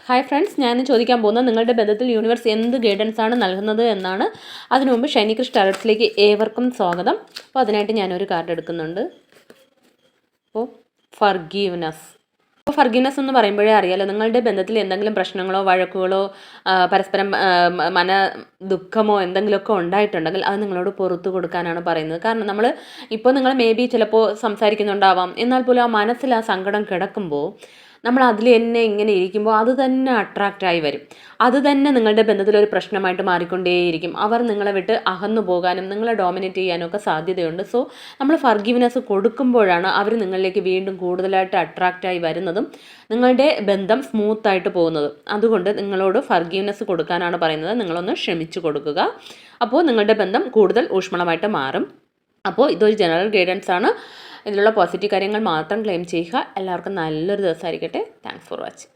Hi friends, ഞാൻ ചോദിക്കാൻ പോകുന്നത് നിങ്ങളുടെ ബന്ധത്തിൽ യൂണിവേഴ്സ് എന്ത് ഗൈഡൻസ് ആണ് നൽകുന്നത് എന്നാണ്. അതിനു മുമ്പ് ഷൈനി ക്രിഷ് ടാരോട്സിലേക്ക് ഏവർക്കും സ്വാഗതം. അപ്പോൾ അതിനായിട്ട് ഞാനൊരു കാർഡ് എടുക്കുന്നുണ്ട്. അപ്പോൾ ഫർഗീവ്നെസ്. അപ്പോൾ ഫർഗീവ്നെസ് എന്ന് പറയുമ്പോഴേ അറിയാലോ, നിങ്ങളുടെ ബന്ധത്തിൽ എന്തെങ്കിലും പ്രശ്നങ്ങളോ വഴക്കുകളോ പരസ്പരം മന ദുഃഖമോ എന്തെങ്കിലുമൊക്കെ ഉണ്ടായിട്ടുണ്ടെങ്കിൽ അത് നിങ്ങളോട് പുറത്തു കൊടുക്കാനാണ് പറയുന്നത്. കാരണം നമ്മൾ ഇപ്പോൾ നിങ്ങൾ മേ ബി ചിലപ്പോൾ സംസാരിക്കുന്നുണ്ടാവാം, എന്നാൽ പോലും ആ മനസ്സിൽ ആ സങ്കടം കിടക്കുമ്പോൾ നമ്മൾ അതിൽ തന്നെ ഇങ്ങനെ ഇരിക്കുമ്പോൾ അത് തന്നെ അട്രാക്റ്റായി വരും. അത് തന്നെ നിങ്ങളുടെ ബന്ധത്തിലൊരു പ്രശ്നമായിട്ട് മാറിക്കൊണ്ടേയിരിക്കും. അവർ നിങ്ങളെ വിട്ട് അകന്നു പോകാനും നിങ്ങളെ ഡോമിനേറ്റ് ചെയ്യാനും ഒക്കെ സാധ്യതയുണ്ട്. സോ നമ്മൾ ഫർഗീവ്നെസ് കൊടുക്കുമ്പോഴാണ് അവർ നിങ്ങളിലേക്ക് വീണ്ടും കൂടുതലായിട്ട് അട്രാക്റ്റായി വരുന്നതും നിങ്ങളുടെ ബന്ധം സ്മൂത്തായിട്ട് പോകുന്നതും. അതുകൊണ്ട് നിങ്ങളോട് ഫർഗീവ്നെസ് കൊടുക്കാനാണ് പറയുന്നത്. നിങ്ങളൊന്ന് ക്ഷമിച്ചു കൊടുക്കുക. അപ്പോൾ നിങ്ങളുടെ ബന്ധം കൂടുതൽ ഊഷ്മളമായിട്ട് മാറും. അപ്പോൾ ഇതൊരു ജനറൽ ഗൈഡൻസ് ആണ്. ഇതിലുള്ള പോസിറ്റീവ് കാര്യങ്ങൾ മാത്രം ക്ലെയിം ചെയ്യുക. എല്ലാവർക്കും നല്ലൊരു ദിവസമായിരിക്കട്ടെ. Thanks for watching.